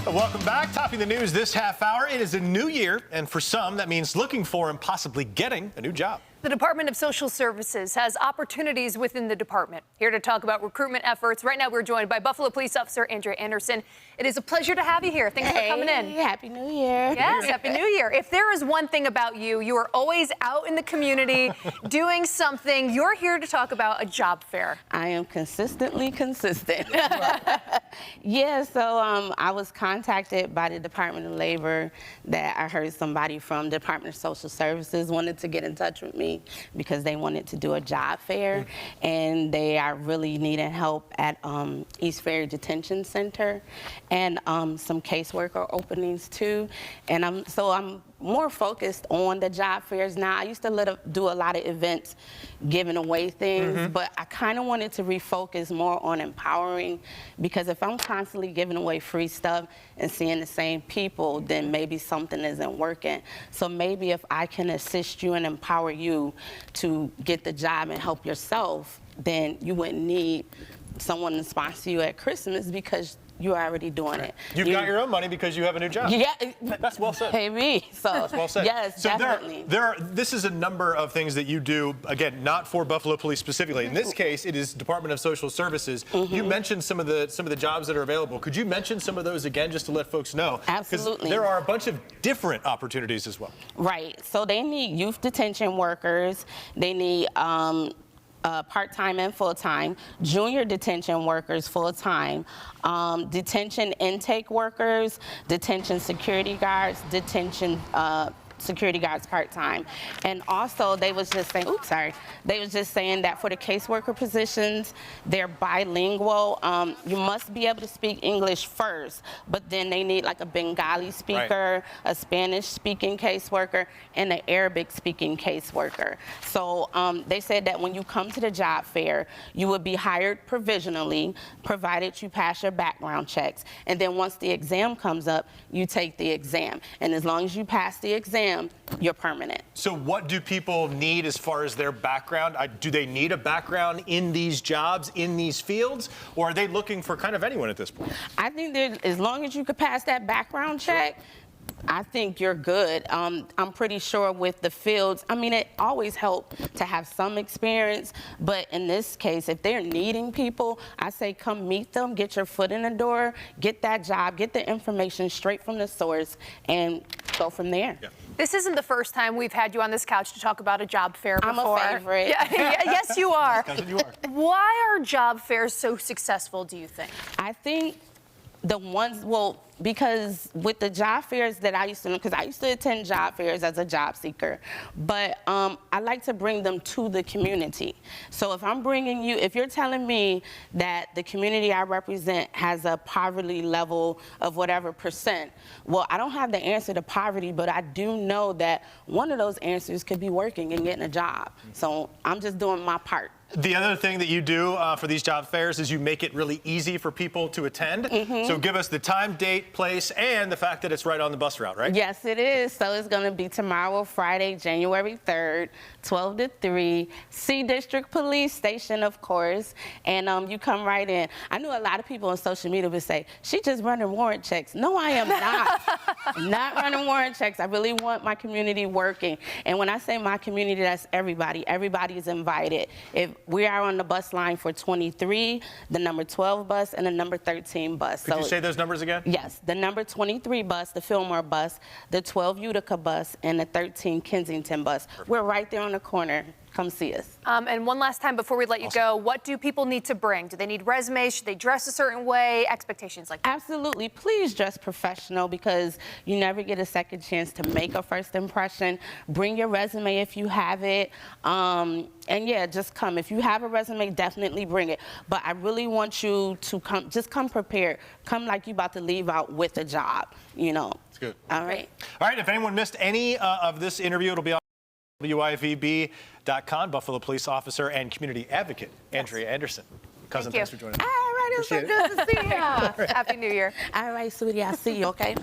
Welcome back. Topping the news this half hour, it is a new year, and for some, that means looking for and possibly getting a new job. The Department of Social Services has opportunities within the department. Here to talk about recruitment efforts, right now we're joined by Buffalo Police Officer Andrea Anderson. It is a pleasure to have you here. Thanks for coming in. Happy New Year. Yes, Happy New Year. If there is one thing about you, you are always out in the community doing something. You're here to talk about a job fair. I am consistently consistent. Yeah, so I was contacted by the Department of Labor that I heard somebody from the Department of Social Services wanted to get in touch with me because they wanted to do a job fair, and they are really needing help at East Ferry Detention Center and some caseworker openings too. And I'm more focused on the job fairs now. I used to do a lot of events giving away things, but I kind of wanted to refocus more on empowering, because if I'm constantly giving away free stuff and seeing the same people, then maybe something isn't working. So maybe if I can assist you and empower you to get the job and help yourself, then you wouldn't need someone to sponsor you at Christmas because you're already doing it. You've got your own money because you have a new job. Yeah. That's well said. Hey, me. So, that's well said. Yes, so definitely. This is a number of things that you do, again, not for Buffalo Police specifically. In this case, it is Department of Social Services. You mentioned some of the jobs that are available. Could you mention some of those again, just to let folks know? Absolutely. Because there are a bunch of different opportunities as well. Right. So they need youth detention workers. They need part-time and full-time, junior detention workers full-time, detention intake workers, detention security guards, detention security guards part-time. And also they was just saying, they was just saying that for the caseworker positions, they're bilingual. You must be able to speak English first, but then they need like a Bengali speaker, a Spanish-speaking caseworker, and an Arabic-speaking caseworker. So they said that when you come to the job fair, you would be hired provisionally, provided you pass your background checks. And then once the exam comes up, you take the exam. And as long as you pass the exam, you're permanent. So what do people need as far as their background? Do they need a background in these jobs, in these fields, or are they looking for kind of anyone at this point? I think that as long as you could pass that background check, I think you're good. I'm pretty sure with the fields, I mean, it always helps to have some experience, but in this case, if they're needing people, I say come meet them, get your foot in the door, get that job, get the information straight from the source, and go from there. Yeah. This isn't the first time we've had you on this couch to talk about a job fair before. I'm a favorite. Yeah, yes, you are. You are. Why are job fairs so successful, do you think? I think the ones, because with the job fairs that I used to, because I used to attend job fairs as a job seeker, but I like to bring them to the community. So if I'm bringing you, if you're telling me that the community I represent has a poverty level of whatever percent, well, I don't have the answer to poverty, but I do know that one of those answers could be working and getting a job. So I'm just doing my part. The other thing that you do for these job fairs is you make it really easy for people to attend. So give us the time, date, place, and the fact that it's right on the bus route, right? Yes, it is. So it's going to be tomorrow, Friday, January 3rd, 12 to 3, C District Police Station, of course, and you come right in. I knew a lot of people on social media would say, she just running warrant checks. No, I am not. I'm not running warrant checks. I really want my community working. And when I say my community, that's everybody. Everybody is invited. If we are on the bus line for 23, the number 12 bus, and the number 13 bus. Could you say those numbers again? Yes, the number 23 bus, the Fillmore bus, the 12 Utica bus, and the 13 Kensington bus. Perfect. We're right there on the corner. Come see us. And one last time before we let you go, what do people need to bring? Do they need resumes? Should they dress a certain way? Expectations like that? Absolutely. Please dress professional, because you never get a second chance to make a first impression. Bring your resume if you have it. And yeah, just come. If you have a resume, definitely bring it. But I really want you to come, just come prepared. Come like you about to leave out with a job, you know. That's good. All right. All right, if anyone missed any of this interview, it'll be on WIVB.com. Buffalo Police Officer and Community Advocate Andrea Anderson. Cousin, thanks for joining us. All right, it was so good to see you. Happy New Year. All right, sweetie, I'll see you, okay?